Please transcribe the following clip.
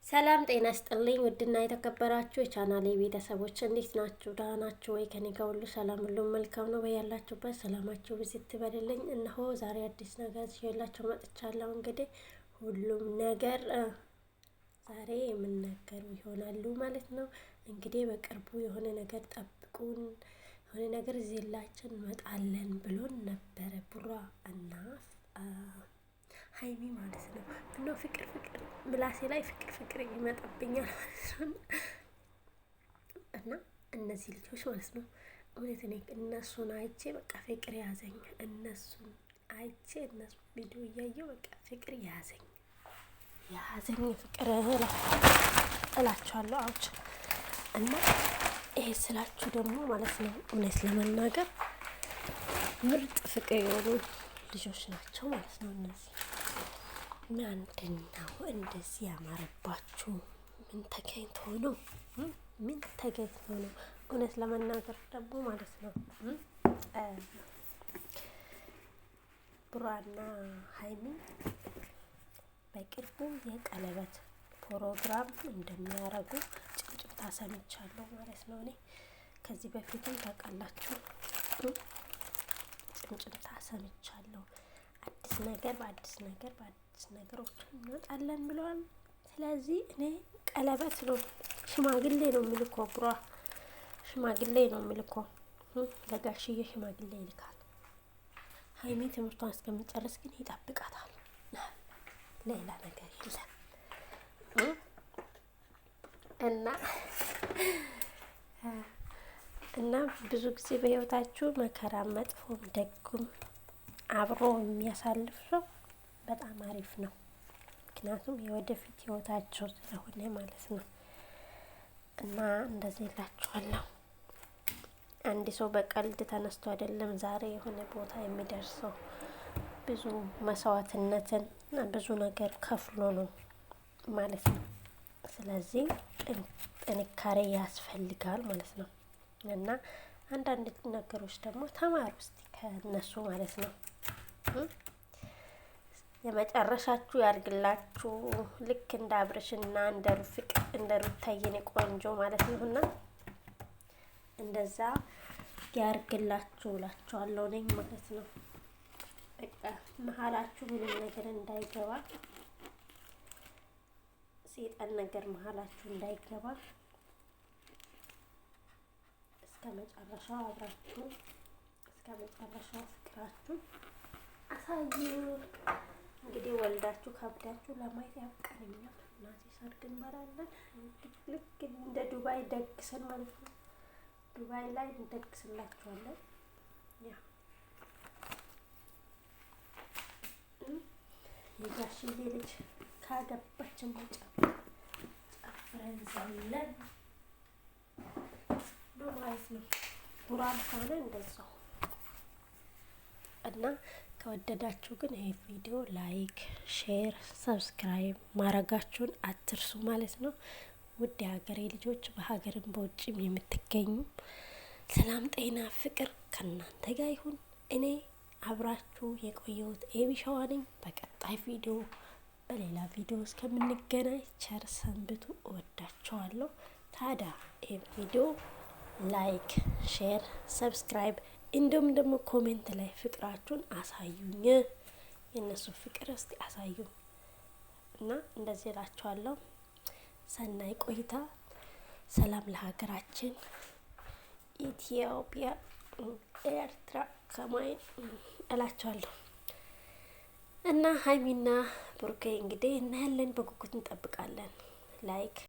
ሰላም ጤና ይስጥልኝ ውድና የተከበራችሁ የቻናሌ ቤተሰቦች እንዴት ናችሁ? ደህና ናችሁ ወይ? ከኔ ጋር ሁሉ ሰላም ሁሉ መልካም ነው። በያላችሁበት ሰላማችሁ ብዝት ይበልልኝ። እነሆ ዛሬ አዲስ ነገር ይዤላችሁ መጥቻለሁ። እንግዲህ ሁሉም ነገር ዛሬ የምንነገሩ ይሆናሉ ማለት ነው። እንግዲህ በቅርቡ የሆነ ነገር ጠብቁን፣ የሆነ ነገር ይዘንላችሁ እንመጣለን ብሎን ነበረ ቡራ እና ሀይሚ ማለት ነው። እና ፍቅር ምላሴ ላይ ፍቅር ይመጣብኛል ማለት ነው። እና እነዚህ ልጆች ማለት ነው እውነት እኔ እነሱን አይቼ በቃ ፍቅር ያዘኝ። እነሱን አይቼ እነሱ ቪዲዮ እያየሁ በቃ ፍቅር ያዘኝ ፍቅር እላችኋለሁ። አውች እና ይሄ ስላችሁ ደግሞ ማለት ነው እውነት ለመናገር ምርጥ ፍቅር የሆኑ ልጆች ናቸው ማለት ነው እነዚህ። ምንድነው እንደዚህ ያማረባችሁ? ምን ተገኝቶ ነው? እውነት ለመናገር ደግሞ ማለት ነው ቡራና ሀይሚ በቅርቡ የቀለበት ፕሮግራም እንደሚያረጉ ጭምጭምታ ሰምቻለሁ ማለት ነው። እኔ ከዚህ በፊትም ታውቃላችሁ ጭምጭምታ ሰምቻለሁ። አዲስ ነገሮች እንወጣለን ብለዋል። ስለዚህ እኔ ቀለበት ነው ሽማግሌ ነው የሚልከው ቡራ ሽማግሌ ነው የሚልከው ለጋሽዬ ሽማግሌ ይልካል። ሀይሚ ትምህርቷን እስከምጨርስ ግን ይጠብቃታል። ሌላ ነገር የለም። እና ብዙ ጊዜ በህይወታችሁ መከራ መጥፎም ደግም አብሮ የሚያሳልፍ ሰው በጣም አሪፍ ነው። ምክንያቱም የወደፊት ህይወታቸው ስለሆነ ማለት ነው። እና እንደዚህ እላችኋለሁ። አንድ ሰው በቀልድ ተነስቶ አይደለም ዛሬ የሆነ ቦታ የሚደርሰው። ብዙ መስዋዕትነትን ብዙ ነገር ከፍሎ ነው ማለት ነው። ስለዚህ ጥንካሬ ያስፈልጋል ማለት ነው። እና አንዳንድ ነገሮች ደግሞ ተማሩ እስቲ ከነሱ ማለት ነው። የመጨረሻችሁ ያርግላችሁ። ልክ እንደ አብርሽና እንደ ሩታዬ ቆንጆ ማለት ነውና እንደዛ ያርግላችሁ እላችኋለሁ ነኝ ማለት ነው። በቃ መሀላችሁ ምንም ነገር እንዳይገባ፣ ሰይጣን ነገር መሀላችሁ እንዳይገባ እስከ መጨረሻው አብራችሁ እስከ መጨረሻው ፍቅራችሁ አሳዩ። እንግዲህ ወልዳችሁ ከብዳችሁ ለማየት ያብቃኛል። እናቴ ሰርግ እንበላለን ልክ እንደ ዱባይ ደግሰን ማለት ነው። ዱባይ ላይ እንደግስላችኋለን። ያ የጋሽዬ ልጅ ካገባችን ጨፍረን ዘለን ማለት ነው። ቡራም ከሆነ እንደዛው እና ከወደዳችሁ ግን ይሄ ቪዲዮ ላይክ፣ ሼር፣ ሰብስክራይብ ማድረጋችሁን አትርሱ ማለት ነው። ውድ የሀገሬ ልጆች በሀገርም በውጭም የምትገኙ ሰላም፣ ጤና፣ ፍቅር ከእናንተ ጋር ይሁን። እኔ አብራችሁ የቆየሁት ኤቢሻዋ ነኝ። በቀጣይ ቪዲዮ በሌላ ቪዲዮ እስከምንገናኝ ቸር ሰንብቱ። እወዳችኋለሁ። ታዲያ ይሄ ቪዲዮ ላይክ፣ ሼር፣ ሰብስክራይብ እንዲሁም ደግሞ ኮሜንት ላይ ፍቅራችሁን አሳዩኝ። የእነሱ ፍቅር እስቲ አሳዩ እና እንደዚህ እላችኋለሁ። ሰናይ ቆይታ። ሰላም ለሀገራችን ኢትዮጵያ፣ ኤርትራ ከማይ እላችኋለሁ። እና ሀይሚና ብሩኬ እንግዲህ እናያለን፣ በጉጉት እንጠብቃለን። ላይክ